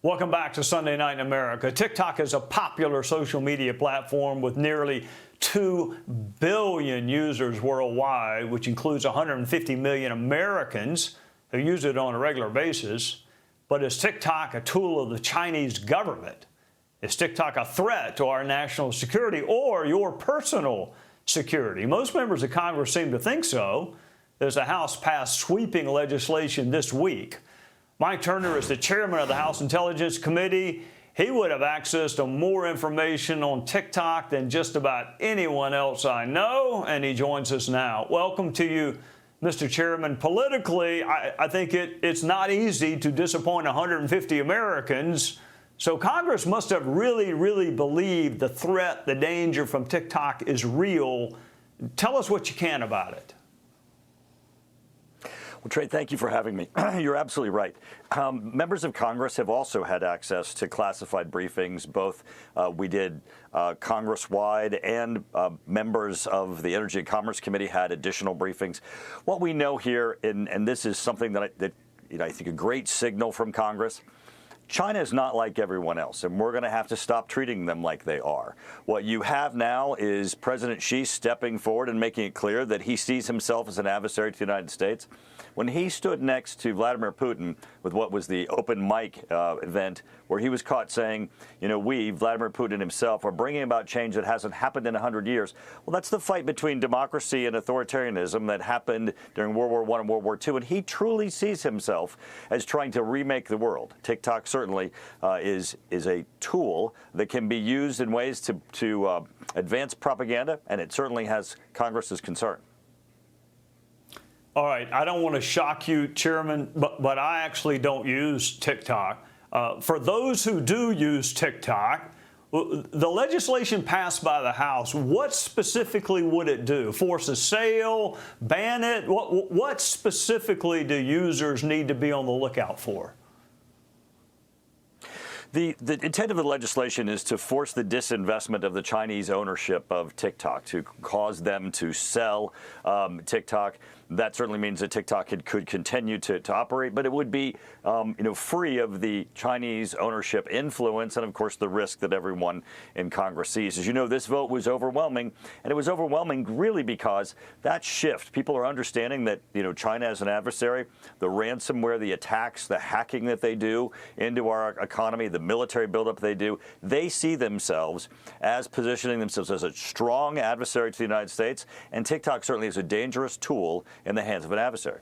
Welcome back to Sunday Night in America. TikTok is a popular social media platform with nearly 2 billion users worldwide, which includes 150 million Americans who use it on a regular basis. But is TikTok a tool of the Chinese government? Is TikTok a threat to our national security or your personal security? Most members of Congress seem to think so. As the House passed sweeping legislation this week. Mike Turner is the chairman of the House Intelligence Committee. He would have access to more information on TikTok than just about anyone else I know, and he joins us now. Welcome to you, Mr. Chairman. Politically, I think it's not easy to disappoint 150 Americans, so Congress must have really believed the threat, the danger from TikTok is real. Tell us what you can about it. Well, Trey, thank you for having me. You're absolutely right. Members of Congress have also had access to classified briefings. Both we did Congress-wide and members of the Energy and Commerce Committee had additional briefings. What we know here, and this is something that I think a great signal from Congress, China is not like everyone else, and we're going to have to stop treating them like they are. What you have now is President Xi stepping forward and making it clear that he sees himself as an adversary to the United States. When he stood next to Vladimir Putin with what was the open mic event where he was caught saying, you know, we, Vladimir Putin himself, are bringing about change that hasn't happened in 100 years. Well, that's the fight between democracy and authoritarianism that happened during World War I and World War II, and he truly sees himself as trying to remake the world. TikTok certainly is a tool that can be used in ways to advance propaganda, and it certainly has Congress's concern. All right, I don't want to shock you, Chairman, but I actually don't use TikTok. For those who do use TikTok, the legislation passed by the House, what specifically would it do? Force a sale, ban it? What specifically do users need to be on the lookout for? The intent of the legislation is to force the disinvestment of the Chinese ownership of TikTok, to cause them to sell TikTok. That certainly means that TikTok could continue to operate, but it would be free of the Chinese ownership influence and, of course, the risk that everyone in Congress sees. As you know, this vote was overwhelming, and it was overwhelming really because that shift, people are understanding that, China as an adversary, the ransomware, the attacks, the hacking that they do into our economy, the military buildup they do, they see themselves as positioning themselves as a strong adversary to the United States, and TikTok certainly is a dangerous tool in the hands of an adversary.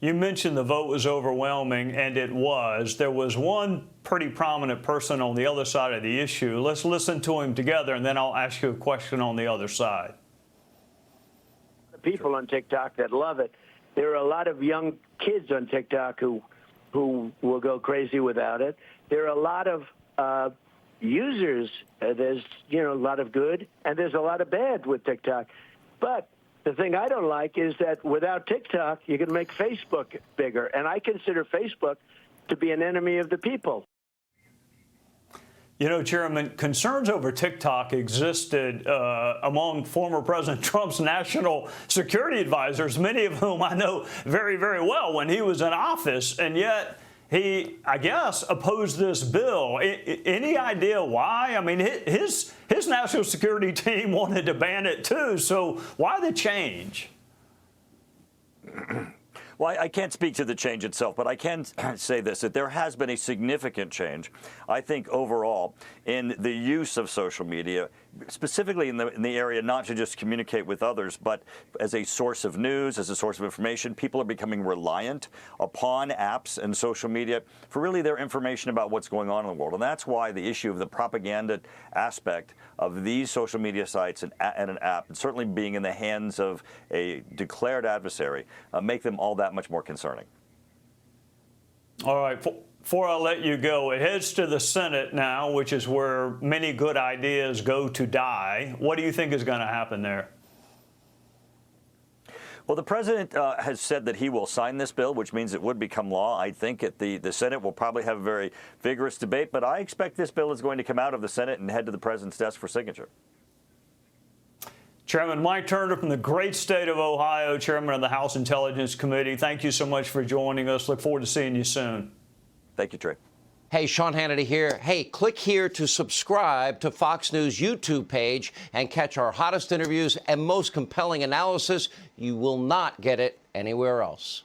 You mentioned the vote was overwhelming, and it was. There was one pretty prominent person on the other side of the issue. Let's listen to him together, and then I'll ask you a question on the other side. The people on TikTok that love it. There are a lot of young kids on TikTok who will go crazy without it. There are a lot of users. There's a lot of good, and there's a lot of bad with TikTok. But the thing I don't like is that without TikTok, you can make Facebook bigger. And I consider Facebook to be an enemy of the people. Chairman, concerns over TikTok existed among former President Trump's national security advisors, many of whom I know very well when he was in office. And yet he, I guess, opposed this bill. Any idea why? I mean, his national security team wanted to ban it too. So why the change? Well, I can't speak to the change itself, but I can say this, that there has been a significant change, I think, overall in the use of social media, specifically in the area not to just communicate with others, but as a source of news, as a source of information. People are becoming reliant upon apps and social media for really their information about what's going on in the world. And that's why the issue of the propaganda aspect of these social media sites and an app, and certainly being in the hands of a declared adversary, make them all that much more concerning. All right. Before I let you go, it heads to the Senate now, which is where many good ideas go to die. What do you think is going to happen there? Well, the president has said that he will sign this bill, which means it would become law. I think the Senate will probably have a very vigorous debate, but I expect this bill is going to come out of the Senate and head to the president's desk for signature. Chairman Mike Turner from the great state of Ohio, chairman of the House Intelligence Committee, thank you so much for joining us. Look forward to seeing you soon. Thank you, Trey. Hey, Sean Hannity here. Hey, click here to subscribe to Fox News YouTube page and catch our hottest interviews and most compelling analysis. You will not get it anywhere else.